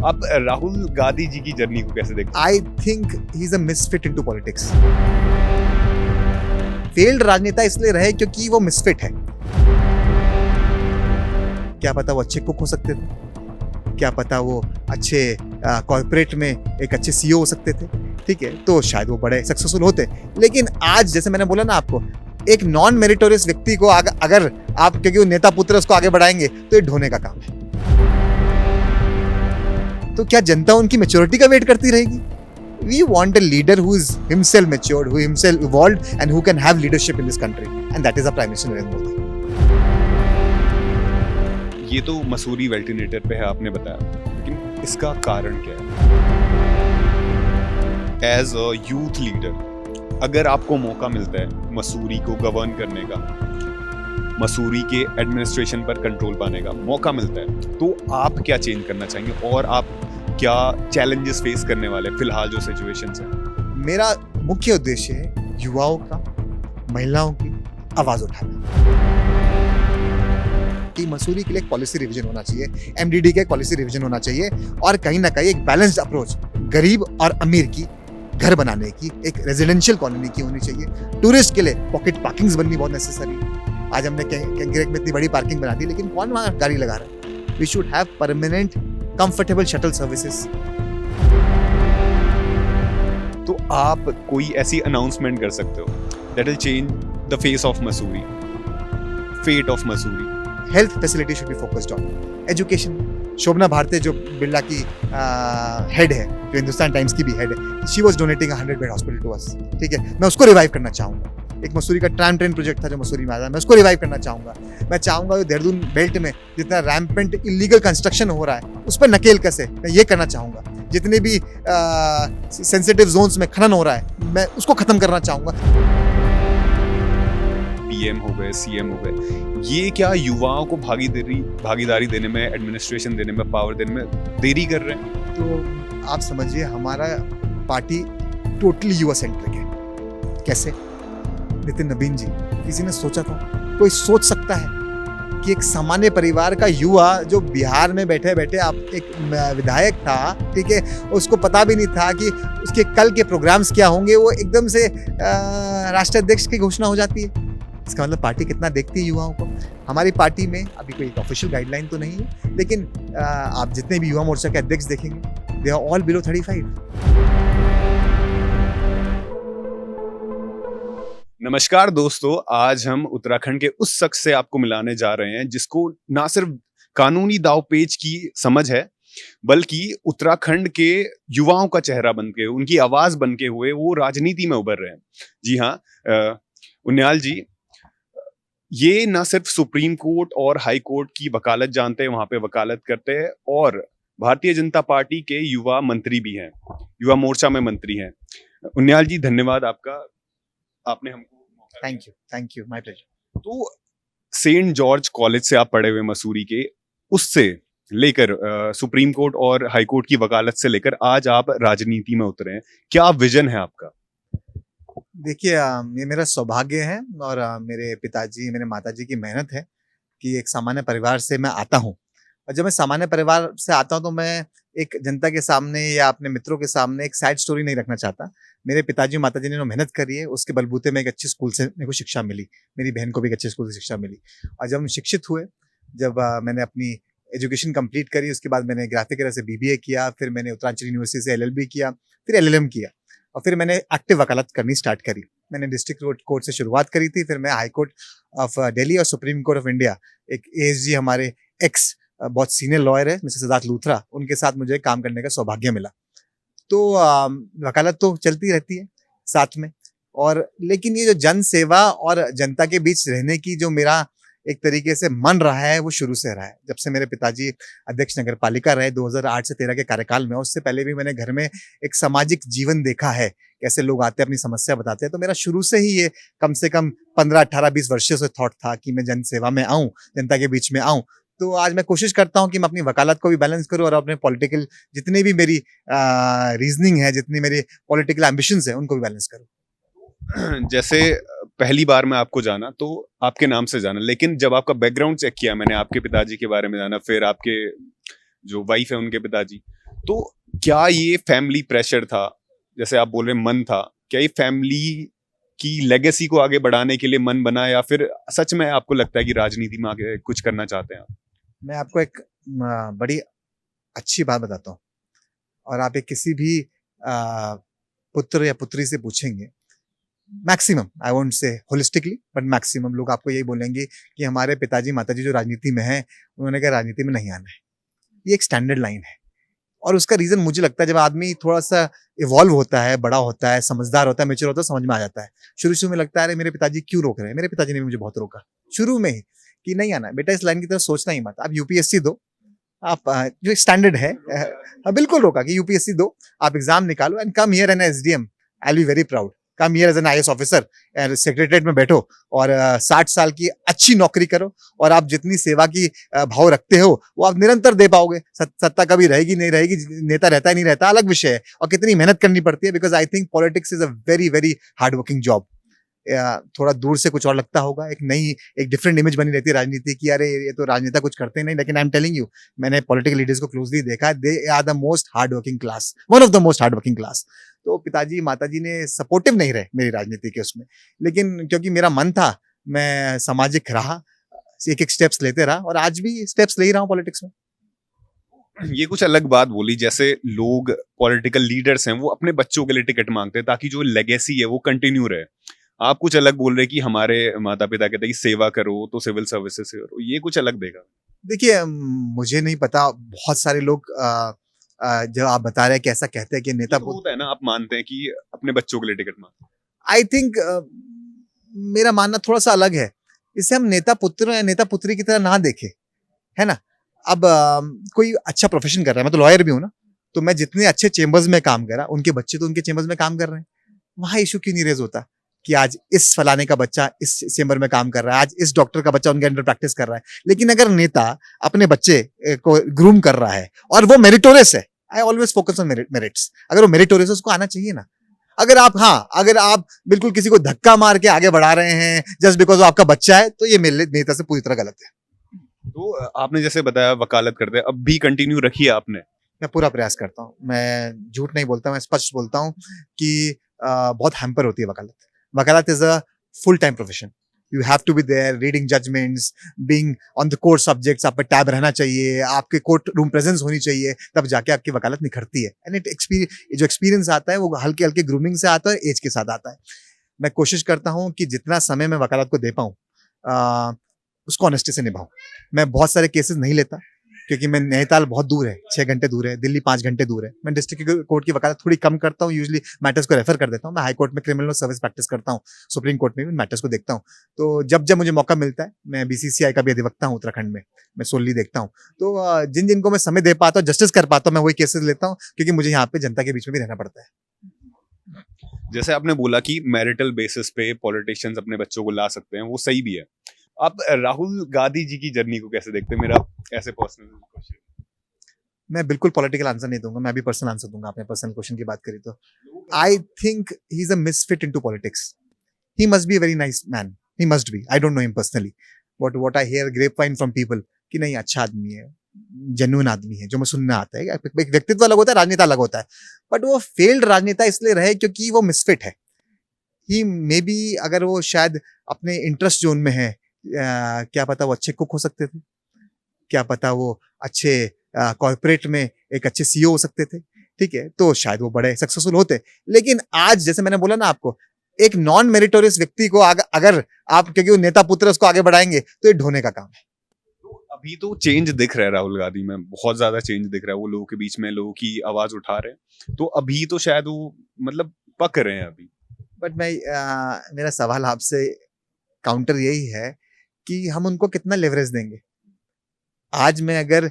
आप राहुल गांधी जी की जर्नी को कैसे देखते I think he's a misfit into politics. Failed राजनेता इसलिए रहे क्योंकि वो मिसफिट है। क्या पता वो अच्छे कुक हो सकते थे, क्या पता वो अच्छे कॉर्पोरेट में एक अच्छे सीईओ हो सकते थे, ठीक है, तो शायद वो बड़े सक्सेसफुल होते। लेकिन आज जैसे मैंने बोला ना आपको, एक नॉन मेरिटोरियस व्यक्ति को अगर आप, क्योंकि वो नेता पुत्र उसको आगे बढ़ाएंगे, तो ये ढोने का काम है। तो क्या जनता उनकी मैच्योरिटी का वेट करती रहेगी? We want a leader who is himself matured, who himself evolved, and who can have leadership in this country, and that is the Prime Minister Narendra Modi. ये तो मसूरी वेल्टिनेटर पे है आपने बताया, लेकिन इसका कारण क्या है? एज अ यूथ लीडर, अगर आपको मौका मिलता है मसूरी को गवर्न करने का, मसूरी के एडमिनिस्ट्रेशन पर कंट्रोल पाने का मौका मिलता है, तो आप क्या चेंज करना चाहेंगे और आप क्या चैलेंजेस फेस करने वाले फिलहाल जो सिचुएशंस हैं? मेरा मुख्य उद्देश्य है युवाओं का, महिलाओं की आवाज उठाना। कि मसूरी के लिए एक पॉलिसी रिवीजन होना चाहिए, एमडीडी का एक पॉलिसी रिवीजन होना चाहिए, और कहीं ना कहीं एक बैलेंस्ड अप्रोच गरीब और अमीर की घर बनाने की, एक रेजिडेंशियल कॉलोनी की होनी चाहिए। टूरिस्ट के लिए पॉकेट पार्किंग्स बननी बहुत नेसेसरी है। आज हमने कैंगरेक में इतनी बड़ी पार्किंग बना दी, लेकिन कौन वहाँ गाड़ी लगा रहा है? We should have permanent comfortable shuttle services. तो आप कोई ऐसी अनाउंसमेंट कर सकते हो that will change the face of Mussoorie, fate of Mussoorie? Health facility should be focused on education. Shobhana Bharti जो बिरला की हेड है, जो हिंदुस्तान टाइम्स की भी हेड है, she was donating 100 bed hospital to us, ठीक है। मैं उसको रिवाइव करना चाहूँगा। एक मसूरी का ट्रेन प्रोजेक्ट था जो मसूरी में आया, मैं उसको रिवाइव करना चाहूँगा। मैं चाहूँगा कि देहरादून बेल्ट में जितना रैम्पेंट इलीगल कंस्ट्रक्शन हो रहा है उस पर नकेल कसे, मैं ये करना चाहूँगा। जितने भी सेंसिटिव जोन्स में खनन हो रहा है, मैं उसको खत्म करना चाहूँगा। पीएम हो गए, सीएम हो गए, ये क्या युवाओं को भागीदारी देने में, एडमिनिस्ट्रेशन देने में, पावर देने में देरी कर रहे हैं? तो आप समझिए हमारा पार्टी टोटली युवा सेंट्रिक है। कैसे? नितिन नवीन जी, किसी ने सोचा था? कोई सोच सकता है कि एक सामान्य परिवार का युवा जो बिहार में बैठे बैठे आप एक विधायक था, ठीक है, उसको पता भी नहीं था कि उसके कल के प्रोग्राम्स क्या होंगे, वो एकदम से राष्ट्रीय अध्यक्ष की घोषणा हो जाती है। इसका मतलब पार्टी कितना देखती है युवाओं को। हमारी पार्टी में अभी कोई ऑफिशियल गाइडलाइन तो नहीं है, लेकिन आप जितने भी युवा मोर्चा के अध्यक्ष देखेंगे, दे आर ऑल बिलो 35। नमस्कार दोस्तों, आज हम उत्तराखंड के उस शख्स से आपको मिलाने जा रहे हैं जिसको ना सिर्फ कानूनी दांवपेच की समझ है, बल्कि उत्तराखंड के युवाओं का चेहरा बनके, उनकी आवाज बनके हुए वो राजनीति में उभर रहे हैं। जी हाँ, उन्याल जी, ये ना सिर्फ सुप्रीम कोर्ट और हाई कोर्ट की वकालत जानते हैं, वहां पे वकालत करते हैं, और भारतीय जनता पार्टी के युवा मंत्री भी हैं, युवा मोर्चा में मंत्री हैं। उन्याल जी, धन्यवाद आपका, आपने हमको। Thank you, my pleasure. तो सेंट जॉर्ज कॉलेज से आप पढ़े हुए मसूरी के, उससे लेकर सुप्रीम कोर्ट और हाई कोर्ट की वकालत से लेकर आज आप राजनीति में उतरे हैं, क्या विजन है आपका? देखिए, ये मेरा सौभाग्य है और मेरे पिताजी, मेरे माताजी की मेहनत है कि एक सामान्य परिवार से मैं आता हूँ। और जब मैं सामान्य परिवार से आता हूँ तो मैं एक जनता के सामने या अपने मित्रों के सामने एक सैड स्टोरी नहीं रखना चाहता। मेरे पिताजी माताजी ने जो मेहनत करी है, उसके बलबूते में एक अच्छे स्कूल से मेरे को शिक्षा मिली, मेरी बहन को भी एक अच्छे स्कूल से शिक्षा मिली। और जब हम शिक्षित हुए, जब मैंने अपनी एजुकेशन कंप्लीट करी, उसके बाद मैंने ग्राफिक से बीबीए किया, फिर मैंने उत्तरांचल यूनिवर्सिटी से एलएलबी किया, फिर एलएलएम किया, और फिर मैंने एक्टिव वकालत करनी स्टार्ट करी। मैंने डिस्ट्रिक्ट कोर्ट से शुरुआत करी थी, फिर मैं हाई कोर्ट ऑफ दिल्ली और सुप्रीम कोर्ट ऑफ इंडिया, एक एएसजी हमारे एक्स बहुत सीनियर लॉयर है मिस्टर सिद्धार्थ लूथरा, उनके साथ मुझे काम करने का सौभाग्य मिला। तो वकालत तो चलती रहती है साथ में, और लेकिन ये जो जन सेवा और जनता के बीच रहने की जो मेरा एक तरीके से मन रहा है, वो शुरू से रहा है। जब से मेरे पिताजी अध्यक्ष नगर पालिका रहे 2008 से 13 के कार्यकाल में, उससे पहले भी मैंने घर में एक सामाजिक जीवन देखा है, कैसे लोग आते हैं अपनी समस्या बताते हैं। तो मेरा शुरू से ही ये कम से कम 15, 18, 20 वर्षों से थॉट था कि मैं जन सेवा में आऊं, जनता के बीच में आऊं। तो आज मैं कोशिश करता हूं कि मैं अपनी वकालत को भी बैलेंस करूं और अपने पॉलिटिकल जितनी भी मेरी रीजनिंग है, जितनी मेरी पॉलिटिकल एम्बिशंस है, उनको भी बैलेंस करूं। जैसे पहली बार मैं आपको जाना तो आपके नाम से जाना, लेकिन जब आपका बैकग्राउंड चेक किया मैंने, आपके पिताजी के बारे में जाना, फिर आपके जो वाइफ है उनके पिताजी, तो क्या ये फैमिली प्रेशर था, जैसे आप बोल रहे हैं मन था, क्या ये फैमिली की लेगेसी को आगे बढ़ाने के लिए मन बना, या फिर सच में आपको लगता है कि राजनीति में आगे कुछ करना चाहते हैं आप? मैं आपको एक बड़ी अच्छी बात बताता हूँ, और आप एक किसी भी पुत्र या पुत्री से पूछेंगे, maximum, I won't say holistically, but maximum लोग आपको यही बोलेंगे कि हमारे पिताजी माताजी जो राजनीति में हैं, उन्होंने कहा राजनीति में नहीं आना है। ये एक स्टैंडर्ड लाइन है, और उसका रीजन मुझे लगता है जब आदमी थोड़ा सा इवॉल्व होता है, बड़ा होता है, समझदार होता है, मेच्योर होता है, समझ में आ जाता है। शुरू-शुरू में लगता है अरे मेरे पिताजी क्यों रोक रहे हैं? मेरे पिताजी ने भी मुझे बहुत रोका, शुरू में ही, कि नहीं आना है बेटा, इस लाइन की तरफ सोचना ही मत। आप यूपीएससी दो, आप जो स्टैंडर्ड है, बिल्कुल रोका कि यूपीएससी दो, आप एग्जाम निकालो and come here an SDM, I will be very proud. Come here as an IAS officer, secretariat में बैठो और 60 साल की अच्छी नौकरी करो, और आप जितनी सेवा की भाव रखते हो वो आप निरंतर दे पाओगे। सत्ता कभी रहेगी नहीं रहेगी, नेता रहता है नहीं रहता अलग विषय है, और कितनी मेहनत करनी पड़ती है, because I think politics is a very very hard working job. थोड़ा दूर से कुछ और लगता होगा, एक डिफरेंट इमेज बनी रहती है राजनीति की, अरे ये तो राजनेता कुछ करते नहीं, लेकिन आई एम टेलिंग यू, मैंने पॉलिटिकल लीडर्स को क्लोजली देखा, they are the most hard working class, one of the most hard working class. तो पिताजी माताजी ने सपोर्टिव नहीं रहे मेरी राजनीति के उसमें, लेकिन क्योंकि मेरा मन था, मैं सामाजिक रहा, एक एक स्टेप्स लेते रहा, और आज भी स्टेप्स ले ही रहा हूँ पॉलिटिक्स में। ये कुछ अलग बात बोली, जैसे लोग पॉलिटिकल लीडर्स हैं वो अपने बच्चों के लिए टिकट मांगते हैं ताकि जो लेगेसी है वो कंटिन्यू रहे। आप कुछ अलग बोल रहे हैं कि हमारे माता पिता कहते हैं कि सेवा करो तो सिविल सर्विसेज से करो, ये कुछ अलग देगा। देखिए, मुझे नहीं पता, बहुत सारे लोग जो आप बता रहे हैं कि ऐसा कहते हैं कि नेता ये तो होता है ना, आप मानते हैं कि अपने बच्चों के लिए टिकट मांगते हैं। आई थिंक मेरा मानना थोड़ा सा अलग है, इसे हम नेता पुत्र या नेता पुत्री की तरह ना देखें, है ना। अब कोई अच्छा प्रोफेशन कर रहा है, मैं तो लॉयर भी हूँ ना, तो मैं जितने अच्छे चेंबर्स में काम कर रहा, उनके बच्चे तो उनके चेंबर्स में काम कर रहे हैं, वहां इशू क्यों नहीं रेज होता कि आज इस फलाने का बच्चा इस चेंबर में काम कर रहा है, आज इस डॉक्टर का बच्चा उनके अंडर प्रैक्टिस कर रहा है। लेकिन अगर नेता अपने बच्चे को ग्रूम कर रहा है और वो मेरिटोरियस है, I always focus on merits, अगर वो मेरिटोरियस है उसको आना चाहिए ना। अगर आप बिल्कुल किसी को धक्का मार के आगे बढ़ा रहे हैं जस्ट बिकॉज वो आपका बच्चा है, तो ये मेरे नेता से पूरी तरह गलत है। तो आपने जैसे बताया वकालत करते हैं, अब भी कंटिन्यू रखी है आपने? मैं पूरा प्रयास करता हूँ, मैं झूठ नहीं बोलता, मैं स्पष्ट बोलता हूँ कि बहुत हैम्पर होती है वकालत। वकालत is a full time profession, you have to be there, reading judgments, being on the court subjects, आप पे टैब रहना चाहिए, आपके कोर्ट रूम प्रेजेंस होनी चाहिए, तब जाके आपकी वकालत निखरती है। एंड जो एक्सपीरियंस आता है वो हल्के हल्के ग्रूमिंग से आता है, एज के साथ आता है। मैं कोशिश करता हूँ कि जितना समय मैं वकालत को दे पाऊँ उसको ऑनेस्टी से निभाऊं। मैं बहुत सारे केसेस नहीं लेता क्योंकि मैं नैनीताल बहुत दूर है, 6 घंटे दूर है, दिल्ली 5 घंटे दूर है। मैं डिस्ट्रिक्ट कोर्ट की वकालत थोड़ी कम करता हूँ, यूजुअली मैटर्स को रेफर कर देता हूँ। मैं हाई कोर्ट में क्रिमिनल सर्विस प्रैक्टिस करता हूँ, सुप्रीम कोर्ट में भी मैटर्स को देखता हूँ। तो जब जब मुझे मौका मिलता है, मैं बीसीसीआई का भी अधिवक्ता हूँ उत्तराखंड में, मैं सोलली देखता हूँ। तो जिन जिनको मैं समय दे पाता हूँ, जस्टिस कर पाता हूँ, मैं वही केसेस लेता हूँ, क्योंकि मुझे यहाँ पे जनता के बीच में भी रहना पड़ता है। जैसे आपने बोला कि मैरिटल बेसिस पे पॉलिटिशियंस अपने बच्चों को ला सकते हैं, वो सही भी है। आप राहुल गांधी जी की जर्नी को कैसे देखते हैं? मेरा ऐसे पर्सनल क्वेश्चन। मैं बिल्कुल पॉलिटिकल आंसर नहीं दूंगा, मैं भी पर्सनल आंसर दूंगा। आपने पर्सनल क्वेश्चन की बात करी तो I think he is a misfit into politics. He must be a very nice man, he must be, I don't know him personally, but what I hear grapevine from people कि नहीं, अच्छा आदमी है, genuine आदमी है, जो मैं सुनने आता है। एक व्यक्तित्व अलग होता है, राजनेता अलग होता है, बट वो फेल्ड राजनेता इसलिए रहे क्योंकि वो मिसफिट है। ही मे बी, अगर वो शायद अपने इंटरेस्ट जोन में है, क्या पता वो अच्छे कुक हो सकते थे, क्या पता वो अच्छे कॉर्पोरेट में एक अच्छे सीईओ हो सकते थे, ठीक है, तो शायद वो बड़े सक्सेसफुल होते। लेकिन आज जैसे मैंने बोला ना आपको, एक नॉन मेरिटोरियस व्यक्ति को अगर आप, क्योंकि वो नेता पुत्र उसको आगे बढ़ाएंगे, तो ये ढोने का काम है। तो अभी तो चेंज दिख रहा है राहुल गांधी में, बहुत ज्यादा चेंज दिख रहा है, वो लोगों के बीच में लोगों की आवाज उठा रहे हैं, तो अभी तो शायद वो मतलब पक रहे हैं अभी। बट मेरा सवाल आपसे काउंटर यही है कि हम उनको कितना लेवरेज देंगे। आज मैं अगर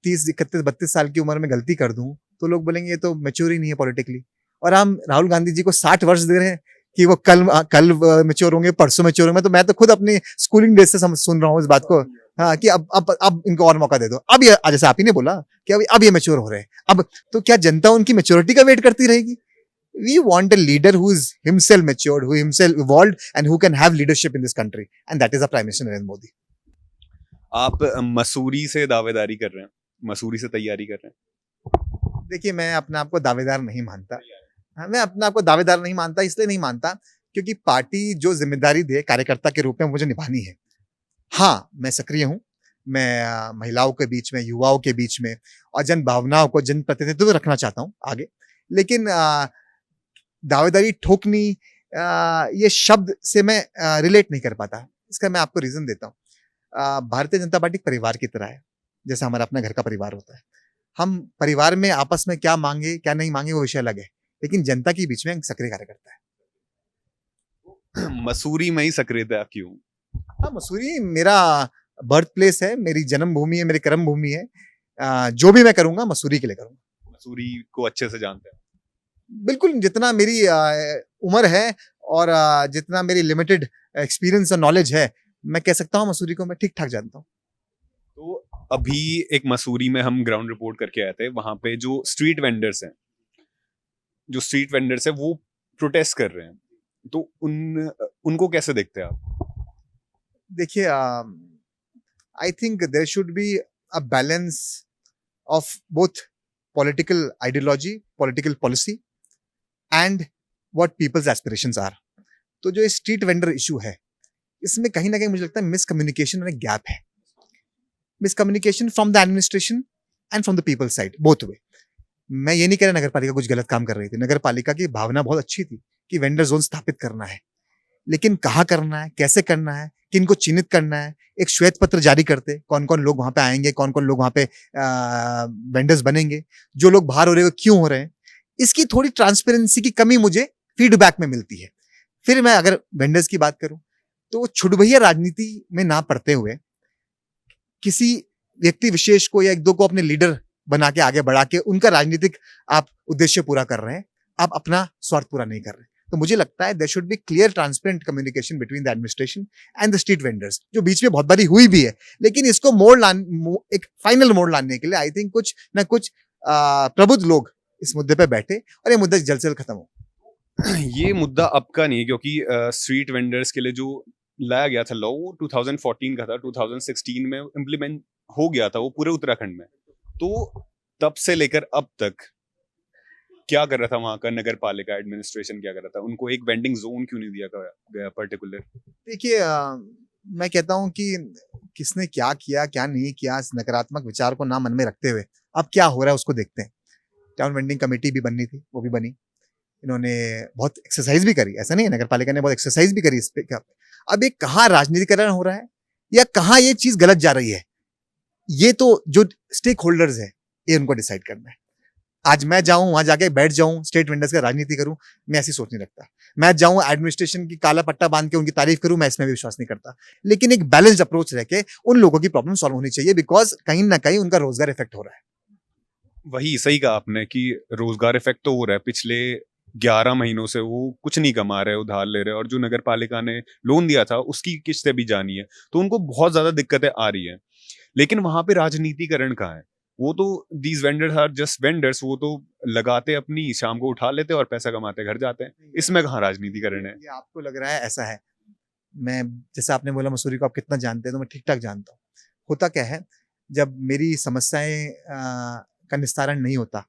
30, 31, 32 साल की उम्र में गलती कर दूं, तो लोग बोलेंगे ये तो मैच्योर ही नहीं है पॉलिटिकली। और हम राहुल गांधी जी को 60 वर्ष दे रहे हैं कि वो कल मैच्योर होंगे, परसों मैच्योर होंगे। तो मैं तो खुद अपनी स्कूलिंग डेज से सुन रहा हूँ इस बात को, हाँ, कि अब इनको और मौका दे दो। अब ये, जैसे आप ही ने बोला कि अब ये मैच्योर हो रहे हैं, अब तो क्या जनता उनकी मैच्योरिटी का वेट करती रहेगी? We want a leader who is himself matured, who himself evolved, and who can have leadership in this country, and that is our Prime Minister Narendra Modi. आप मसूरी से दावेदारी कर रहे हैं, मसूरी से तैयारी कर रहे हैं? देखिए, मैं अपने आप को दावेदार नहीं मानता। हाँ, मैं अपने आप को दावेदार नहीं मानता, इसलिए नहीं मानता क्योंकि पार्टी जो ज़िम्मेदारी दे कार्यकर्ता के रूप में मुझे निभानी है। हाँ, मैं सक्रिय हूँ। मैं महिलाओं के बीच में, युवाओं के बीच में और जन भावनाओं को, जनप्रतिनिधित्व रखना चाहता हूँ आगे। लेकिन दावेदारी ठोकनी ये शब्द से मैं रिलेट नहीं कर पाता। इसका मैं आपको रीज़न देता हूँ। भारतीय जनता पार्टी एक परिवार की तरह है, जैसा हमारा अपना घर का परिवार होता है। हम परिवार में आपस में क्या माँगे, क्या नहीं माँगे वो विषय अलग है। लेकिन जनता के बीच में एक सक्रिय कार्यकर्ता है। मसूरी में ही सक्रिय थे आप क्यों? हाँ, मसूरी मेरा बर्थ प्लेस है, मेरी जन्मभूमि है, मेरी कर्म भूमि है। जो भी मैं करूँगा मसूरी के लिए करूँगा। मसूरी को अच्छे से जानते हैं। बिल्कुल, जितना मेरी उम्र है और जितना मेरी लिमिटेड एक्सपीरियंस और नॉलेज है, मैं कह सकता हूँ मसूरी को मैं ठीक-ठाक जानता हूँ। तो अभी एक मसूरी में हम ग्राउंड रिपोर्ट करके आए थे, वहां पे जो स्ट्रीट वेंडर्स हैं वो प्रोटेस्ट कर रहे हैं, तो उनको कैसे देखते हैं आप? देखिए, I think there should be a balance of both political ideology, political policy and what people's aspirations are. तो जो ये स्ट्रीट वेंडर इश्यू है, इसमें कहीं न कहीं मुझे लगता है मिसकम्युनिकेशन और एक गैप है। Miscommunication from the administration and from the people side, both way. मैं ये नहीं कह रहा नगर पालिका कुछ गलत काम कर रही थी। नगर पालिका की भावना बहुत अच्छी थी कि वेंडर जोन स्थापित करना है। लेकिन कहाँ करना है, कैसे करना है, किनको चिन्हित करना है, एक श्वेत पत्र जारी करते, कौन-कौन लोग वहाँ पे आएँगे, कौन-कौन लोग वहाँ पे वेंडर्स बनेंगे, जो लोग बाहर हो रहे हैं, वो क्यों हो रहे हैं। इसकी थोड़ी ट्रांसपेरेंसी की कमी मुझे फीडबैक में मिलती है। फिर मैं अगर वेंडर्स की बात करूँ, तो वो छुट-भैया राजनीति में ना पड़ते हुए, किसी व्यक्ति विशेष को या 1-2 को अपने लीडर बना के आगे बढ़ा के उनका राजनीतिक आप उद्देश्य पूरा कर रहे हैं, आप अपना स्वार्थ पूरा नहीं कर रहे। तो मुझे लगता है there should be clear transparent communication between the administration and the street vendors, जो बीच में बहुत बारी हुई भी है। लेकिन इसको एक फाइनल मोड़ लाने के लिए आई थिंक कुछ ना कुछ प्रबुद्ध लोग इस मुद्दे पे बैठे और ये मुद्दा जल्द से जल्द खत्म हो। ये मुद्दा अब का नहीं है, क्योंकि स्ट्रीट वेंडर्स के लिए जो लाया गया था लॉ वो 2014 का था, 2016 में इम्प्लीमेंट हो गया था वो पूरे उत्तराखंड में। तो तब से लेकर अब तक क्या कर रहा था वहां का नगर पालिका एडमिनिस्ट्रेशन, क्या कर रहा था? उनको एक वेंडिंग जोन क्यों नहीं दिया गया पर्टिकुलर? देखिए, मैं कहता हूँ कि किसने क्या किया, क्या नहीं किया, इस नकारात्मक विचार को ना मन में रखते हुए अब क्या हो रहा है उसको देखते हैं। टाउन वेंडिंग कमेटी भी बननी थी, वो भी बनी। इन्होंने बहुत एक्सरसाइज भी करी, ऐसा नहीं है, नगर पालिका ने बहुत एक्सरसाइज भी करी इस पे। क्या अब ये कहाँ राजनीतिकरण हो रहा है या कहाँ ये चीज गलत जा रही है, ये तो जो स्टेक होल्डर्स है ये उनको डिसाइड करना है। आज मैं जाऊं वहां जाके बैठ जाऊं स्टेट वेंडर्स का राजनीति करूं, मैं ऐसी सोच नहीं रखता। मैं जाऊं एडमिनिस्ट्रेशन की काला पट्टा बांध के उनकी तारीफ करूं, मैं इसमें भी विश्वास नहीं करता। लेकिन एक बैलेंस्ड अप्रोच रह के उन लोगों की प्रॉब्लम सॉल्व होनी चाहिए, बिकॉज कहीं ना कहीं उनका रोजगार इफेक्ट हो रहा है। वही सही कहा आपने कि रोजगार इफेक्ट तो हो रहा है। पिछले 11 महीनों से वो कुछ नहीं कमा रहे, उधार ले रहे, और जो नगर पालिका ने लोन दिया था उसकी किस्तें भी जानी है, तो उनको बहुत ज्यादा दिक्कतें आ रही है। लेकिन वहां पे राजनीतिकरण कहाँ है? वो तो these vendors are just vendors, वो तो लगाते अपनी, शाम को उठा लेते और पैसा कमाते घर जाते हैं। इसमें कहाँ राजनीतिकरण है? ये आपको लग रहा है ऐसा है। मैं, जैसे आपने बोला मसूरी को आप कितना जानते हैं, तो मैं ठीक ठाक जानता हूँ। होता क्या है, जब मेरी समस्याएं का निस्तारण नहीं होता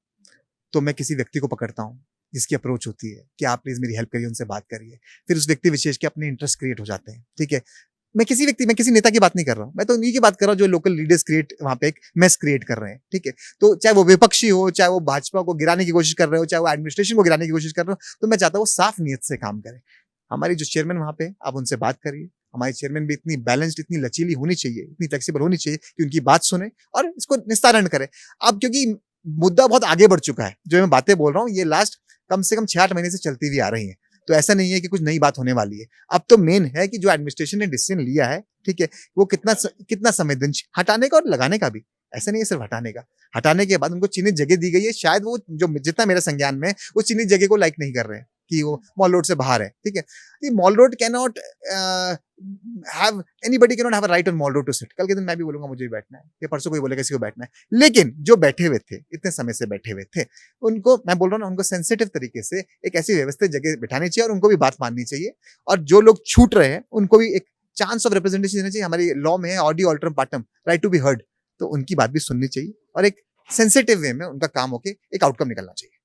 तो मैं किसी व्यक्ति को पकड़ता हूँ जिसकी अप्रोच होती है कि आप प्लीज मेरी हेल्प करिए, उनसे बात करिए। फिर उस व्यक्ति विशेष के अपने इंटरेस्ट क्रिएट हो जाते हैं। ठीक है, मैं किसी नेता की बात नहीं कर रहा हूँ, मैं तो उन्हीं की बात कर रहा हूँ जो लोकल लीडर्स क्रिएट वहां पे एक मेस क्रिएट कर रहे हैं। ठीक है, तो चाहे वो विपक्षी हो, चाहे वो भाजपा को गिराने की कोशिश कर रहे हो, चाहे वो एडमिनिस्ट्रेशन को गिराने की कोशिश कर रहे हो, तो मैं चाहता हूँ वो साफ नीयत से काम करें। हमारी जो चेयरमैन वहां पे, आप उनसे बात करिए। हमारी चेयरमैन भी इतनी बैलेंस्ड, इतनी लचीली होनी चाहिए, इतनी फ्लेक्सिबल होनी चाहिए कि उनकी बात सुने और इसको निस्तारण करे। अब क्योंकि मुद्दा बहुत आगे बढ़ चुका है, जो मैं बातें बोल रहा हूँ ये लास्ट कम से कम 6-8 महीने से चलती हुई आ रही है। तो ऐसा नहीं है कि कुछ नई बात होने वाली है। अब तो मेन है कि जो एडमिनिस्ट्रेशन ने डिसीजन लिया है, ठीक है, वो कितना संवेदनशील, हटाने का और लगाने का भी। ऐसा नहीं है सिर्फ हटाने का। हटाने के बाद उनको चिन्हित जगह दी गई है, शायद वो जो जितना मेरा संज्ञान में, वो चिन्हित जगह को लाइक नहीं कर रहे हैं कि वो मॉल रोड से बाहर है। ठीक है, mall road can not have, anybody can not have a right on mall road to sit. कल के दिन मैं भी बोलूंगा मुझे भी बैठना है, या परसों कोई बोलेगा किसी को बैठना है। लेकिन जो बैठे हुए थे, इतने समय से बैठे हुए थे, उनको मैं बोल रहा हूँ ना, उनको सेंसिटिव तरीके से एक ऐसी व्यवस्थित जगह बिठानी चाहिए और उनको भी बात माननी चाहिए। और जो लोग छूट रहे हैं उनको भी एक चांस ऑफ रिप्रेजेंटेशन देना चाहिए। हमारी लॉ में है audi alteram partem, right to be heard, तो उनकी बात भी सुननी चाहिए और एक सेंसिटिव वे में उनका काम होके एक आउटकम निकलना चाहिए।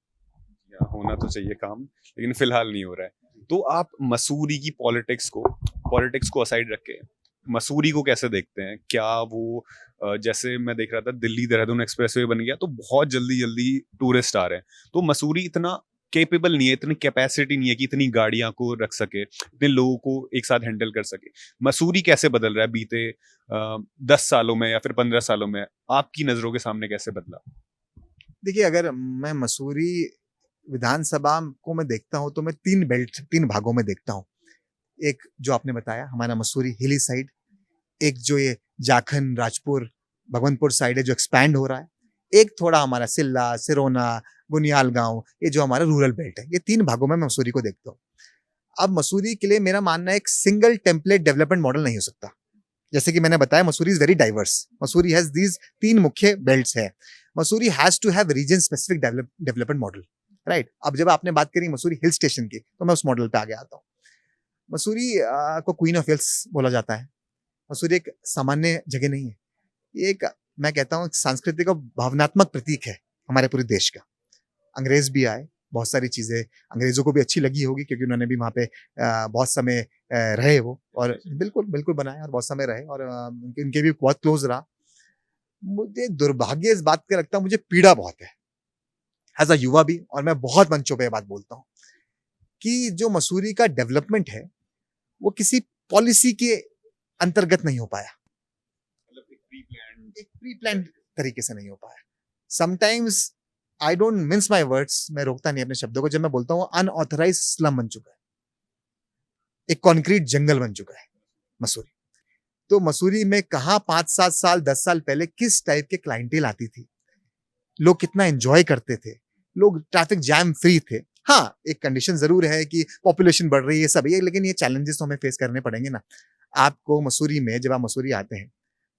या होना तो चाहिए काम, लेकिन फिलहाल नहीं हो रहा है। तो आप मसूरी की पॉलिटिक्स को असाइड रख के मसूरी को कैसे देखते हैं? क्या वो जैसे मैं देख रहा था दिल्ली देहरादून एक्सप्रेसवे बन गया तो बहुत जल्दी जल्दी टूरिस्ट आ रहे हैं, तो मसूरी इतना केपेबल नहीं है, इतनी कैपेसिटी नहीं है कि इतनी गाड़ियां को रख सके, इतने लोगों को एक साथ हैंडल कर सके। मसूरी कैसे बदल रहा है बीते 10 सालों में या फिर 15 सालों में? आपकी नजरों के सामने कैसे बदला? देखिए, अगर मैं मसूरी विधानसभा को मैं देखता हूँ तो मैं 3 भागों में देखता हूँ। एक जो आपने बताया हमारा मसूरी हिली साइड, एक जो ये जाखन, राजपुर, भगवनपुर साइड है जो एक्सपैंड हो रहा है, एक थोड़ा हमारा सिल्ला, सिरोना, बुनियाल गाँव, ये जो हमारा रूरल बेल्ट है। ये 3 भागों में मैं मसूरी को देखता हूँ। अब मसूरी के लिए मेरा मानना है एक सिंगल टेम्पलेट डेवलपमेंट मॉडल नहीं हो सकता। जैसे कि मैंने बताया Mussoorie is very diverse. Mussoorie has these 3 मुख्य बेल्ट्स है। Mussoorie has to have region specific development model, right? अब जब आपने बात करी मसूरी हिल स्टेशन की, तो मैं उस मॉडल पे आगे आता हूँ। मसूरी को क्वीन ऑफ हिल्स बोला जाता है। मसूरी एक सामान्य जगह नहीं है। ये एक, मैं कहता हूँ, एक सांस्कृतिक और भावनात्मक प्रतीक है हमारे पूरे देश का। अंग्रेज भी आए, बहुत सारी चीजें अंग्रेजों को भी अच्छी लगी होगी क्योंकि उन्होंने भी वहाँ पे बहुत समय रहे वो, और बिल्कुल बिल्कुल बनाए और बहुत समय रहे, और उनके भी बहुत क्लोज रहा। मुझे दुर्भाग्य इस बात का लगता है, मुझे पीड़ा बहुत है एज अ युवा भी, और मैं बहुत मंचों पे ये बात बोलता हूँ कि जो मसूरी का डेवलपमेंट है वो किसी पॉलिसी के अंतर्गत नहीं हो पाया, एक प्री प्लान तरीके से नहीं हो पाया। Sometimes I don't mince my words, मैं रोकता नहीं अपने शब्दों को जब मैं बोलता हूँ अनऑथराइज स्लम बन चुका है, एक कॉन्क्रीट जंगल बन चुका है मसूरी। तो मसूरी में कहा 5-7 साल 10 साल पहले किस टाइप के क्लाइंटेल आती थी, लोग कितना एंजॉय करते थे, लोग ट्रैफिक जैम फ्री थे। हाँ, एक कंडीशन जरूर है कि पॉपुलेशन बढ़ रही है, सब ये, लेकिन ये चैलेंजेस तो हमें फेस करने पड़ेंगे ना। आपको मसूरी में, जब आप मसूरी आते हैं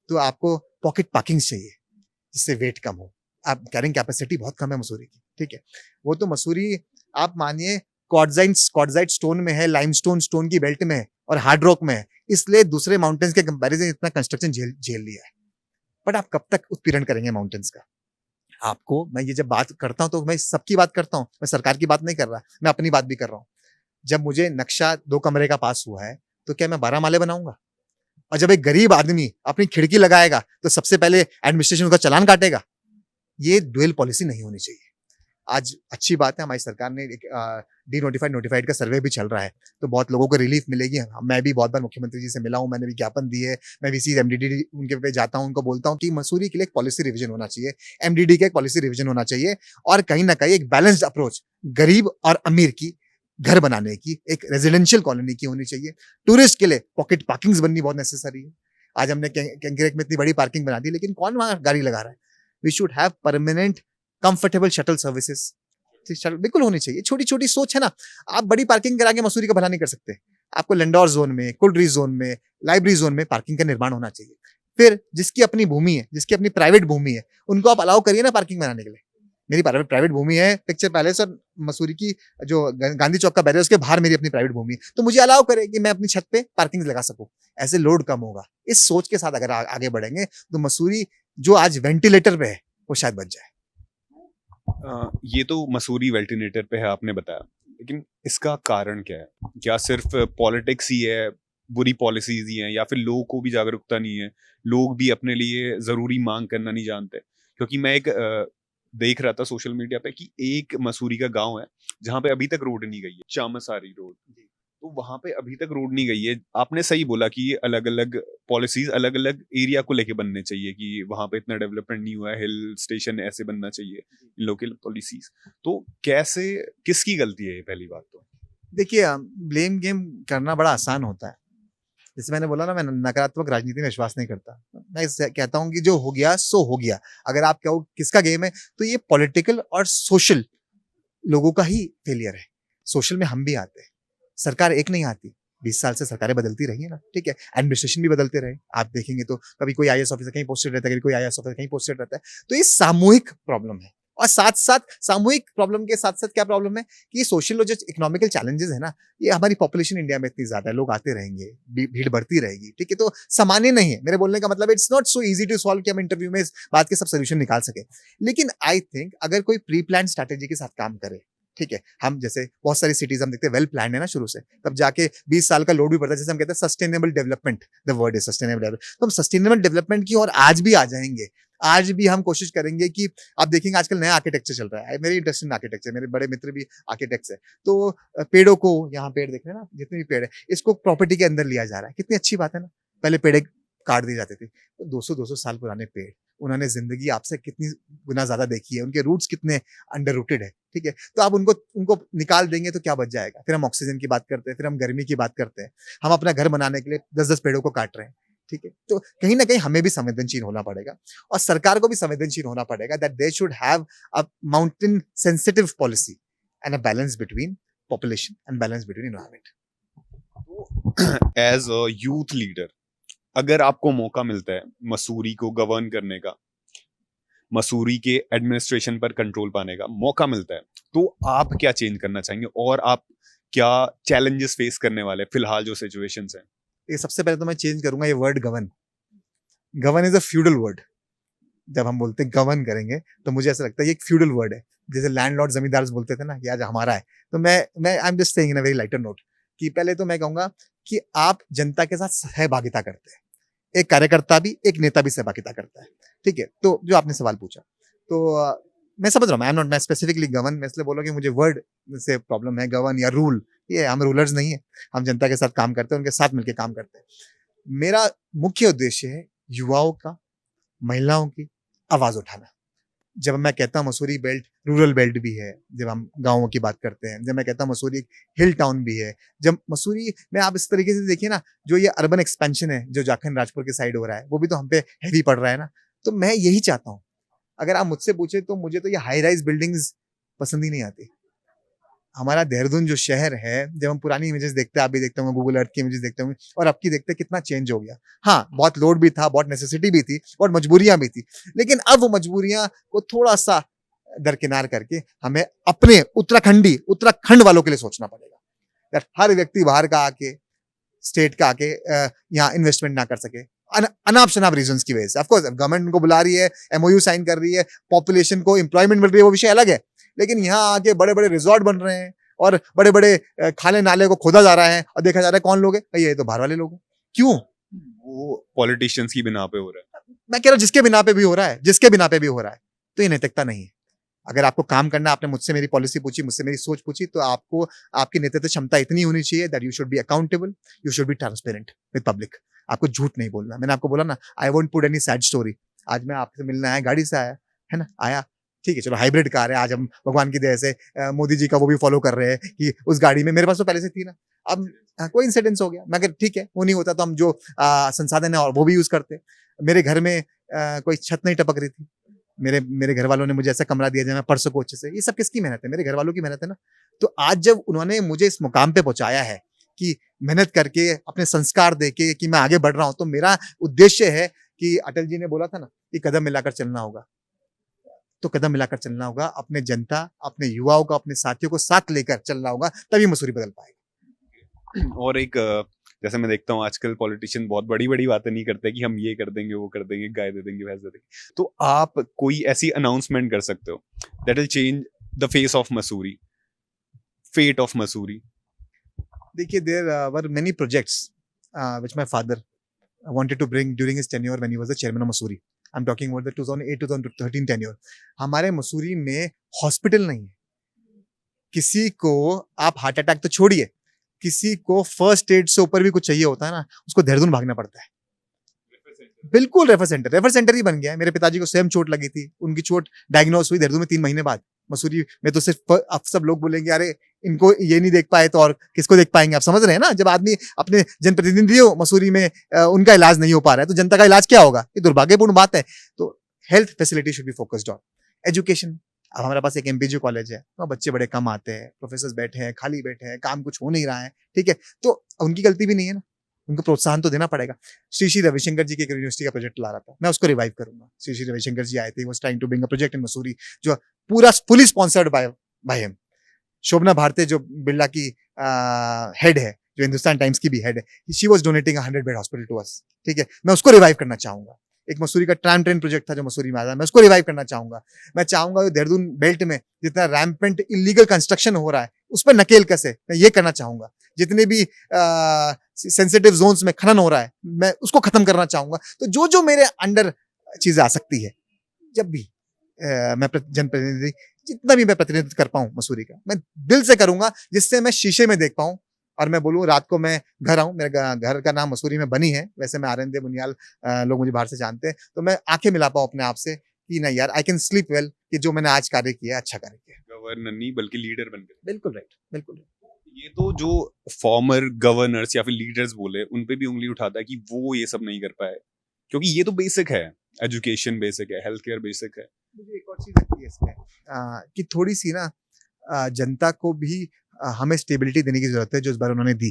तो आपको पॉकेट पार्किंग चाहिए जिससे वेट कम हो। आप कैरिंग कैपेसिटी बहुत कम है मसूरी की, ठीक है? वो तो मसूरी आप मानिए क्वार्टजाइट स्टोन में है, लाइमस्टोन स्टोन की बेल्ट में है और हार्ड रॉक में है, इसलिए दूसरे माउंटेन्स के कंपैरिजन इतना कंस्ट्रक्शन झेल लिया है। बट आप कब तक उत्पीड़न करेंगे माउंटेन्स का? आपको, मैं ये जब बात करता हूं तो मैं सबकी बात करता हूं, मैं सरकार की बात नहीं कर रहा, मैं अपनी बात भी कर रहा हूं। जब मुझे नक्शा 2 कमरे का पास हुआ है तो क्या मैं 12 माले बनाऊंगा? और जब एक गरीब आदमी अपनी खिड़की लगाएगा तो सबसे पहले एडमिनिस्ट्रेशन उसका चालान काटेगा? ये डुअल पॉलिसी नहीं होनी चाहिए। आज अच्छी बात है, हमारी सरकार ने एक डी नोटिफाइड नोटिफाइड का सर्वे भी चल रहा है, तो बहुत लोगों को रिलीफ मिलेगी। मैं भी बहुत बार मुख्यमंत्री जी से मिला हूं, मैंने भी ज्ञापन दिए, मैं वीसी एमडीडी उनके पे जाता हूं, उनको बोलता हूं कि मसूरी के लिए एक पॉलिसी रिवीजन होना चाहिए, एमडीडी का एक पॉलिसी रिवीजन होना चाहिए, और कहीं ना कहीं एक बैलेंस्ड अप्रोच गरीब और अमीर की घर बनाने की, एक रेजिडेंशियल कॉलोनी की होनी चाहिए। टूरिस्ट के लिए पॉकेट पार्किंग्स बननी बहुत नेसेसरी है। आज हमने कैंकरेक में इतनी बड़ी पार्किंग बना दी, लेकिन कौन वहां गाड़ी लगा रहा है? We should have permanent comfortable shuttle services, बिल्कुल होनी चाहिए। छोटी छोटी सोच है ना। आप बड़ी पार्किंग करा के मसूरी का भला नहीं कर सकते। आपको लंडौर जोन में, कुलरी जोन में, लाइब्रेरी जोन में पार्किंग का निर्माण होना चाहिए। फिर जिसकी अपनी भूमि है, जिसकी अपनी प्राइवेट भूमि है, उनको आप अलाउ करिए ना पार्किंग बनाने के लिए। मेरी प्राइवेट भूमि है पिक्चर पैलेस और मसूरी की जो गांधी चौक का बैरियर, उसके बाहर मेरी अपनी प्राइवेट भूमि है, तो मुझे अलाउ करे कि मैं अपनी छत पे पार्किंग लगा सकूं। ऐसे लोड कम होगा। इस सोच के साथ अगर आगे बढ़ेंगे तो मसूरी जो आज वेंटिलेटर पे है वो शायद बच जाए। ये तो मसूरी वेल्टिनेटर पे है आपने बताया, लेकिन इसका कारण क्या है? क्या सिर्फ पॉलिटिक्स ही है, बुरी पॉलिसीज ही हैं, या फिर लोगों को भी जागरूकता नहीं है, लोग भी अपने लिए जरूरी मांग करना नहीं जानते? क्योंकि मैं एक देख रहा था सोशल मीडिया पे कि एक मसूरी का गांव है जहां पे अभी तक रोड नहीं गई है, चामसारी रोड, तो वहां पे अभी तक रोड नहीं गई है। आपने सही बोला कि ये अलग अलग पॉलिसीज अलग अलग एरिया को लेके बनने चाहिए, कि वहां पे इतना डेवलपमेंट नहीं हुआ है, हिल स्टेशन ऐसे बनना चाहिए, लोकल पॉलिसीज। तो कैसे, किसकी गलती है ये? पहली बात तो देखिए, ब्लेम गेम करना बड़ा आसान होता है। जैसे मैंने बोला ना, मैं नकारात्मक राजनीति में विश्वास नहीं करता। मैं कहता हूँ कि जो हो गया सो हो गया। अगर आप कहो किसका गेम है, तो ये पॉलिटिकल और सोशल लोगों का ही फेलियर है। सोशल में हम भी आते हैं, सरकार एक नहीं आती। 20 साल से सरकारें बदलती रही है ना, ठीक है? एडमिनिस्ट्रेशन भी बदलते रहे। आप देखेंगे तो कभी कोई आईएएस ऑफिसर कहीं पोस्टेड रहता है, कभी कोई आईएएस ऑफिसर कहीं पोस्टेड रहता है। तो ये सामूहिक प्रॉब्लम है और साथ साथ सामूहिक प्रॉब्लम के साथ साथ क्या प्रॉब्लम है कि सोशल और जो इकोनॉमिकल चैलेंजेस है ना, ये हमारी पॉपुलेशन इंडिया में इतनी ज्यादा है, लोग आते रहेंगे, भीड़ बढ़ती रहेगी, ठीक है, तो सामान्य नहीं है। मेरे बोलने का मतलब it's not so easy to solve कि हम इंटरव्यू में इस बात के सब सोल्यूशन निकाल सके। लेकिन आई थिंक अगर कोई प्री प्लान स्ट्रैटेजी के साथ काम करे, ठीक है, हम जैसे बहुत सारी सिटीज हम देखते हैं वेल प्लान है ना शुरू से, तब जाके 20 साल का लोड भी पड़ता है। जैसे हम कहते हैं sustainable development, the word is sustainable development, तो हम सस्टेनेबल डेवलपमेंट की और आज भी आ जाएंगे। आज भी हम कोशिश करेंगे कि आप देखेंगे आजकल नया आर्किटेक्चर चल रहा है, मेरी इंटरेस्ट इन आर्किटेक्चर, मेरे बड़े मित्र भी आर्किटेक्ट्स है, तो पेड़ों को, यहाँ पेड़ देख रहे हैं ना, जितने भी पेड़ है इसको प्रॉपर्टी के अंदर लिया जा रहा है। कितनी अच्छी बात है ना। पहले पेड़ काट दिए जाते थे, तो 200-200 साल पुराने पेड़, उन्होंने जिंदगी आपसे कितनी गुना ज्यादा देखी है, उनके रूट्स कितने अंडर रूटेड है, ठीक है, तो आप उनको उनको निकाल देंगे तो क्या बच जाएगा। फिर हम ऑक्सीजन की बात करते हैं, फिर हम गर्मी की बात करते हैं, हम अपना घर बनाने के लिए 10-10 पेड़ों को काट रहे हैं, ठीक है, तो कहीं ना कहीं हमें भी संवेदनशील होना पड़ेगा और सरकार को भी संवेदनशील होना पड़ेगा that they should have a mountain sensitive policy and a balance between population and balance between environment. As a youth leader, अगर आपको मौका मिलता है मसूरी को गवर्न करने का, मसूरी के एडमिनिस्ट्रेशन पर कंट्रोल पाने का मौका मिलता है, तो आप क्या चेंज करना चाहेंगे और आप क्या चैलेंजेस फेस करने वाले फिलहाल जो सिचुएशंस हैं? ये सबसे पहले तो मैं चेंज करूंगा ये word govern. Govern is a feudal word. जब हम बोलते हैं गवर्न करेंगे तो मुझे ऐसा लगता है ये एक फ्यूडल वर्ड है। जैसे लैंडलॉर्ड जमींदार बोलते थे ना कि आज हमारा है, तो मैं I am just saying in a very lighter note कि पहले तो मैं कहूंगा कि आप जनता के साथ सहभागिता करते हैं। एक कार्यकर्ता भी, एक नेता भी सहभागिता करता है, ठीक है। तो जो आपने सवाल पूछा, तो मैं समझ रहा हूँ, आई एम नॉट, मैं स्पेसिफिकली गवर्न, मैं इसलिए बोला कि मुझे वर्ड से प्रॉब्लम है, गवर्न या रूल, ये हम रूलर्स नहीं है, हम जनता के साथ काम करते हैं, उनके साथ मिलकर काम करते हैं। मेरा मुख्य उद्देश्य है युवाओं का, महिलाओं की आवाज उठाना। जब मैं कहता हूँ मसूरी बेल्ट रूरल बेल्ट भी है, जब हम गाँवों की बात करते हैं, जब मैं कहता हूँ मसूरी हिल टाउन भी है, जब मसूरी में आप इस तरीके से देखिए ना, जो ये अर्बन एक्सपेंशन है जो झारखंड राजपुर के साइड हो रहा है, वो भी तो हम पे हैवी पड़ रहा है ना। तो मैं यही चाहता हूँ। अगर आप मुझसे पूछे तो मुझे तो ये हाई राइज बिल्डिंग्स पसंद ही नहीं आती। हमारा देहरादून जो शहर है, जब हम पुरानी इमेजेस देखते हैं, आप भी देखते होंगे, गूगल अर्थ की इमेजेस देखते होंगे और अब की देखते हैं, कितना चेंज हो गया। हाँ, बहुत लोड भी था, बहुत नेसेसिटी भी थी, बहुत मजबूरियां भी थी, लेकिन अब वो मजबूरियां को थोड़ा सा दरकिनार करके हमें अपने उत्तराखंड वालों के लिए सोचना पड़ेगा। That हर व्यक्ति बाहर का आके, स्टेट का आके यहाँ इन्वेस्टमेंट ना कर सके अनाप शनाप रीजंस की वजह से। ऑफकोर्स गवर्नमेंट उनको बुला रही है, एमओयू साइन कर रही है, पॉपुलेशन को एम्प्लॉयमेंट मिल रही है, वो विषय अलग है, लेकिन यहाँ आके बड़े बड़े रिजॉर्ट बन रहे हैं और बड़े बड़े खाले नाले को खोदा जा रहा है और देखा जा रहा है कौन लोग है, ये तो बाहर वाले लोग हैं। क्यों? वो पॉलिटिशियंस की बिना पे हो रहा है। मैं कह रहा हूँ जिसके बिना पे भी हो रहा है, जिसके बिना पे भी हो रहा है, तो ये नैतिकता नहीं है। अगर आपको काम करना, आपने मुझसे मेरी पॉलिसी पूछी, मुझसे मेरी सोच पूछी, तो आपको आपकी नेतृत्व क्षमता इतनी होनी चाहिए that you should be accountable, you should be transparent with public. आपको झूठ नहीं बोलना। मैंने आपको बोला ना, I won't put any sad story. आज मैं आपसे मिलने आया, गाड़ी से आया है ना, आया, ठीक है, चलो हाइब्रिड कार है, आज हम भगवान की दया से मोदी जी का वो भी फॉलो कर रहे हैं कि उस गाड़ी में, मेरे पास तो पहले से थी ना, अब कोई इंसिडेंस हो गया, मगर ठीक है, वो नहीं होता तो हम जो संसाधन है और वो भी यूज करते। मेरे घर में कोई छत नहीं टपक रही थी, मेरे घर वालों ने मुझे ऐसा कमरा दिया जहाँ मैं पढ़ सकूं अच्छे से। ये सब किसकी मेहनत है? मेरे घर वालों की मेहनत है ना। तो आज जब उन्होंने मुझे इस मुकाम पे पहुंचाया है कि मेहनत करके, अपने संस्कार देके कि मैं आगे बढ़ रहा हूं, तो मेरा उद्देश्य है कि अटल जी ने बोला था ना कि कदम मिलाकर चलना होगा, तो कदम मिलाकर चलना होगा, अपने जनता, अपने युवाओं को, अपने साथियों को साथ लेकर चलना होगा, तभी मसूरी बदल पाएगा। और एक जैसे मैं देखता हूँ आजकल पॉलिटिशियन बहुत बड़ी बड़ी बातें नहीं करते कि हम ये कर देंगे, वो कर देंगे, गाय दे देंगे, भैंस दे देंगे, तो आप कोई ऐसी अनाउंसमेंट कर सकते हो that will change the face of Mussoorie, fate of Mussoorie? देखिए, there were many projects which my father wanted to bring during his tenure when he was the chairman of Mussoorie. I'm talking about the 2008-2013 tenure. हमारे मसूरी में hospital नहीं है। किसी को आप heart attack तो छोड़िए, किसी को फर्स्ट एड से ऊपर भी कुछ चाहिए होता है ना, उसको देहरादून भागना पड़ता है। बिल्कुल रेफर सेंटर ही बन गया है। मेरे पिताजी को स्वयं चोट लगी थी, उनकी चोट डायग्नोस हुई देहरादून में 3 महीने बाद। मसूरी में तो सिर्फ, अब सब लोग बोलेंगे अरे इनको ये नहीं देख पाए तो और किसको देख पाएंगे। आप समझ रहे हैं ना, जब आदमी अपने जनप्रतिनिधि हो मसूरी में, उनका इलाज नहीं हो पा रहा है, तो जनता का इलाज क्या होगा? ये दुर्भाग्यपूर्ण बात है। तो health facility should be focused on education. अब हमारे पास एक एमपीजी कॉलेज है, तो बच्चे बड़े कम आते हैं, प्रोफेसर बैठे हैं, खाली बैठे हैं, काम कुछ हो नहीं रहा है, ठीक है, तो उनकी गलती भी नहीं है ना, उनको प्रोत्साहन तो देना पड़ेगा। श्री श्री रविशंकर जी की एक यूनिवर्सिटी का प्रोजेक्ट ला रहा था, मैं उसको रिवाइव करूंगा। श्री श्री रविशंकर जी आए थे, was trying to bring a project in Mussoorie, जो पूरा fully sponsored by him. Shobhana Bharti जो बिरला की हेड है, जो हिंदुस्तान टाइम्स की भी हेड है, she was donating 100 bed hospital to us. ठीक है, मैं उसको रिवाइव करना चाहूंगा। एक मसूरी का ट्राम ट्रेन प्रोजेक्ट था जो मसूरी में आया, मैं उसको रिवाइव करना चाहूंगा। मैं चाहूंगा देहरादून बेल्ट में जितना रैम्पेंट इलीगल कंस्ट्रक्शन हो रहा है उस पर नकेल कसे, मैं ये करना चाहूंगा। जितने भी सेंसिटिव जोन्स में खनन हो रहा है मैं उसको खत्म करना चाहूंगा। तो जो जो मेरे अंडर चीजें आ सकती है, जब भी मैं जनप्रतिनिधि, जितना भी मैं प्रतिनिधित्व कर पाऊं मसूरी का, मैं दिल से करूंगा, जिससे मैं शीशे में देख पाऊं और मैं बोलूं रात को मैं घर आऊं, मेरे घर का नाम मसूरी में बनी है, वैसे मैं आनंद बुनियाल, लोग मुझे बाहर से जानते हैं, तो मैं आंखें मिला पाऊं अपने आप से कि नहीं यार, आई कैन स्लीप वेल, कि जो मैंने आज कार्य किया अच्छा कार्य किया। गवर्नर नहीं बल्कि लीडर बन गए। बिल्कुल राइट, बिल्कुल right। ये तो जो फॉर्मर गवर्नर्स या फिर लीडर्स बोले उन पे भी उंगली उठाता है कि वो ये सब नहीं कर पाए, क्योंकि ये तो बेसिक है, एजुकेशन बेसिक है, हेल्थ केयर बेसिक है। मुझे एक और चीज लगती है इसमें, कि थोड़ी सी ना जनता को भी हमें स्टेबिलिटी देने की जरूरत है, जो इस बार उन्होंने दी।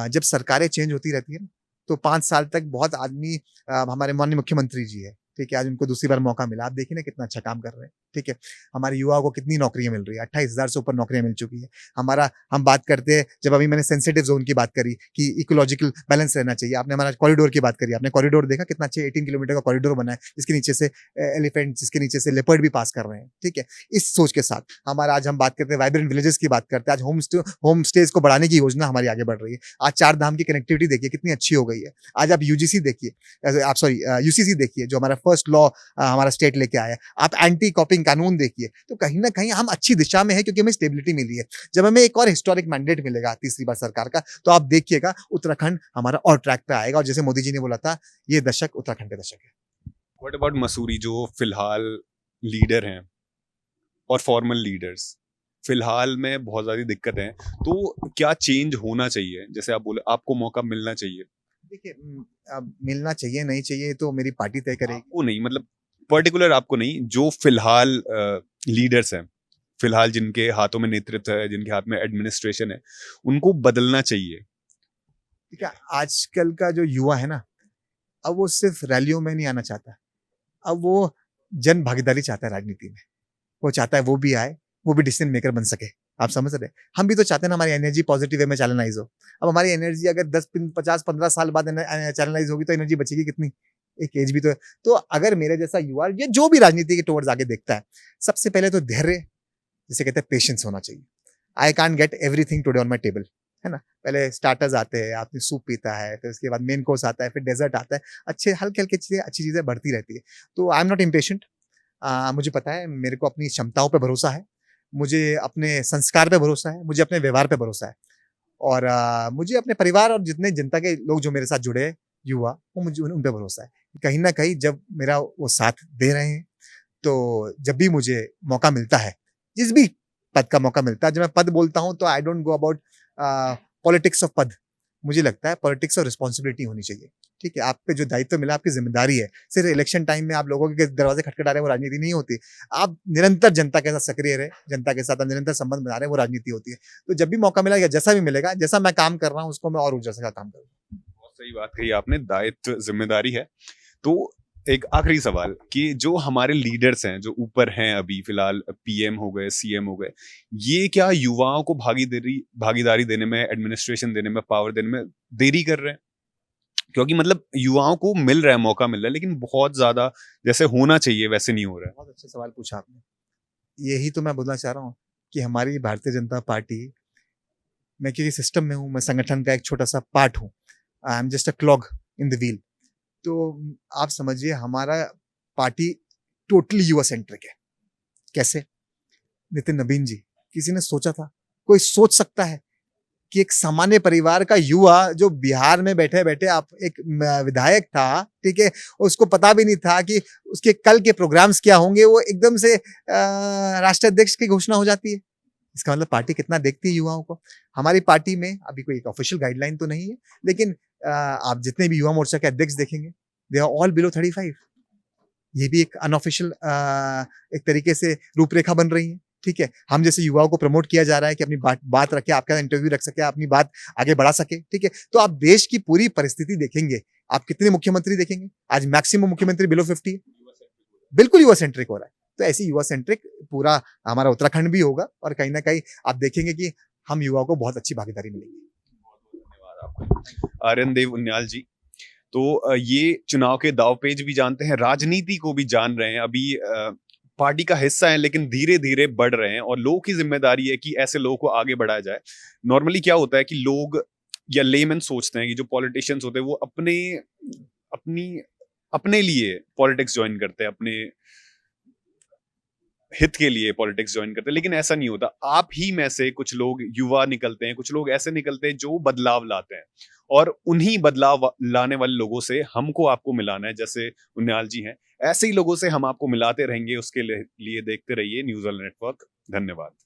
जब सरकारें चेंज होती रहती है ना, तो 5 साल तक बहुत आदमी, हमारे माननीय मुख्यमंत्री जी है, ठीक है, आज उनको दूसरी बार मौका मिला, आप देखिए ना कितना अच्छा काम कर रहे हैं। ठीक है, हमारे युवाओं को कितनी नौकरियां मिल रही है, 28,000 से ऊपर नौकरियां मिल चुकी है। हम बात करते हैं, जब अभी मैंने सेंसिटिव जोन की बात करी कि इकोलॉजिकल बैलेंस रहना चाहिए, आपने हमारा कॉरिडोर की बात करी, आपने कॉरिडोर देखा कितना अच्छा 18 किलोमीटर का कॉरिडोर बना है, जिसके नीचे से एलिफेंट, जिसके नीचे से लेपर्ड भी पास कर रहे हैं। ठीक है, इस सोच के साथ हमारा आज हम बात करते हैं वाइब्रेंट विलेजेस की बात करते हैं, आज होम स्टेज को बढ़ाने की योजना हमारी आगे बढ़ रही है। आज 4 धाम की कनेक्टिविटी देखिए कितनी अच्छी हो गई है। आज आप यूजीसी देखिए, आप सॉरी यूसीसी देखिए, जो हमारा फर्स्ट लॉ हमारा स्टेट लेके आया है, आप एंटी कॉपिंग कानून देखिए, तो कहीं ना कहीं हम अच्छी दिशा में है, क्योंकि हमें स्टेबिलिटी मिली है। जब हमें एक और हिस्टोरिक मैंडेट मिलेगा तीसरी बार सरकार का, तो आप देखिएगा उत्तराखंड हमारा और ट्रैक पे आएगा, और जैसे मोदी जी ने बोला था, ये दशक उत्तराखंड का दशक है। व्हाट अबाउट मसूरी, जो फिलहाल लीडर हैं और फॉर्मल लीडर्स, फिलहाल में बहुत सारी दिक्कतें हैं, तो क्या चेंज होना चाहिए? जैसे आप बोले आपको मौका मिलना चाहिए। देखिए, अब मिलना चाहिए नहीं चाहिए तो मेरी पार्टी तय करेगी। आपको नहीं, मतलब पर्टिकुलर आपको नहीं, जो फिलहाल लीडर्स हैं, फिलहाल जिनके हाथों में नेतृत्व है, जिनके हाथ में एडमिनिस्ट्रेशन है, उनको बदलना चाहिए। ठीक है, आजकल का जो युवा है ना, अब वो सिर्फ रैलियों में नहीं आना चाहता, अब वो जन भागीदारी चाहता है राजनीति में। वो चाहता है वो भी आए, वो भी डिसीजन मेकर बन सके। आप समझ रहे हैं? हम भी तो चाहते हैं ना हमारी एनर्जी पॉजिटिव वे में चैनलाइज हो। अब हमारी एनर्जी अगर 10 50 15 साल बाद चैनलाइज होगी तो एनर्जी बचेगी कितनी? एक एज भी तो अगर मेरे जैसा युवा या जो भी राजनीति के टुवर्ड्स आगे देखता है, सबसे पहले तो धैर्य, जिसे कहते हैं पेशेंस होना चाहिए। I can't get everything today on my table, है ना? पहले स्टार्टर्स आते हैं, आपने सूप पीता है, फिर उसके बाद मेन कोर्स आता है, फिर डेजर्ट आता है, अच्छे हल्के-हल्के चीज़ें, अच्छी चीज़ें बढ़ती रहती है। तो आई एम नॉट इम्पेशेंट। मुझे पता है, मेरे को अपनी क्षमताओं पे भरोसा है, मुझे अपने संस्कार पे भरोसा है, मुझे अपने व्यवहार पे भरोसा है, और मुझे अपने परिवार और जितने जनता के लोग जो मेरे साथ जुड़े हैं, युवा, वो मुझे उन पे भरोसा है। कहीं न कहीं जब मेरा वो साथ दे रहे हैं, तो जब भी मुझे मौका मिलता है, जिस भी पद का मौका मिलता है, जब मैं पद बोलता हूँ तो I don't go about politics of पद। मुझे लगता है पॉलिटिक्स ऑफ रिस्पॉन्सिबिलिटी होनी चाहिए। ठीक है, आप पे जो दायित्व मिला, आपकी जिम्मेदारी है। सिर्फ इलेक्शन टाइम में आप लोगों के दरवाजे खटखटा रहे हैं, वो राजनीति नहीं होती। आप निरंतर जनता के साथ सक्रिय रहे, जनता के साथ आप निरंतर संबंध बना रहे हैं, वो राजनीति होती है। तो जब भी मौका मिला या जैसा भी मिलेगा, जैसा मैं काम कर रहा हूँ उसको मैं और ऊर्जा के साथ काम करूँगा। बहुत सही बात कही आपने, दायित्व जिम्मेदारी है। तो एक आखिरी सवाल कि जो हमारे लीडर्स हैं, जो ऊपर हैं अभी फिलहाल, पीएम हो गए, सीएम हो गए, ये क्या युवाओं को भागीदारी देने में, एडमिनिस्ट्रेशन देने में, पावर देने में देरी कर रहे हैं? क्योंकि मतलब युवाओं को मिल रहा है, मौका मिल रहा है, लेकिन बहुत ज्यादा जैसे होना चाहिए वैसे नहीं हो रहा है। बहुत अच्छा सवाल पूछा आपने। यही तो मैं बोलना चाह रहा हूँ कि हमारी भारतीय जनता पार्टी, मैं क्योंकि सिस्टम में हूँ, मैं संगठन का एक छोटा सा पार्ट हूँ, I am just a clog in the wheel. तो आप समझिए हमारा पार्टी टोटली युवा सेंट्रिक है। कैसे? नितिन नवीन जी, किसी ने सोचा था? कोई सोच सकता है कि एक सामान्य परिवार का युवा जो बिहार में बैठे बैठे आप एक विधायक था, ठीक है, उसको पता भी नहीं था कि उसके कल के प्रोग्राम्स क्या होंगे, वो एकदम से राष्ट्रीय अध्यक्ष की घोषणा हो जाती है। इसका मतलब पार्टी कितना देखती है युवाओं को। हमारी पार्टी में अभी कोई एक ऑफिशियल गाइडलाइन तो नहीं है, लेकिन आप जितने भी युवा मोर्चा के अध्यक्ष देखेंगे, दे आर ऑल बिलो 35। ये भी एक अनऑफिशियल एक तरीके से रूपरेखा बन रही है। ठीक है? हम जैसे युवाओं को प्रमोट किया जा रहा है कि अपनी बात रखें, आपका इंटरव्यू रख सके, अपनी बात आगे बढ़ा सके, ठीक है? तो आप देश की पूरी परिस्थिति देखेंगे, आप कितने मुख्यमंत्री देखेंगे? आज मैक्सिमम मुख्यमंत्री बिलो 50 है। बिल्कुल युवा सेंट्रिक हो रहा है। तो ऐसे युवा सेंट्रिक पूरा हमारा उत्तराखंड भी होगा और कहीं न कहीं आप देखेंगे कि हम युवाओं को बहुत अच्छी भागीदारी मिलेगी। धन्यवाद आपका। आर्यन देव उनियाल जी। तो ये चुनाव के दांवपेच भी जानते हैं, राजनीति को भी जान रहे हैं। अभी पार्टी का हिस्सा है लेकिन धीरे-धीरे बढ़ रहे हैं और लोगों की ज़िम्मेदारी है कि ऐसे लोगों को आगे बढ़ाया जाए। नॉर्मली क्या होता है कि लोग या लेमैन सोचते हैं कि जो पॉलिटिशियंस होते हैं वो अपनी अपने लिए पॉलिटिक्स जॉइन करते हैं, अपने हित के लिए पॉलिटिक्स ज्वाइन करते हैं, लेकिन ऐसा नहीं होता। आप ही में से कुछ लोग युवा निकलते हैं, कुछ लोग ऐसे निकलते हैं जो बदलाव लाते हैं और उन्हीं बदलाव लाने वाले लोगों से हमको आपको मिलाना है, जैसे उनियाल जी हैं। ऐसे ही लोगों से हम आपको मिलाते रहेंगे, उसके लिए देखते रहिए न्यूज़ वाला नेटवर्क। धन्यवाद।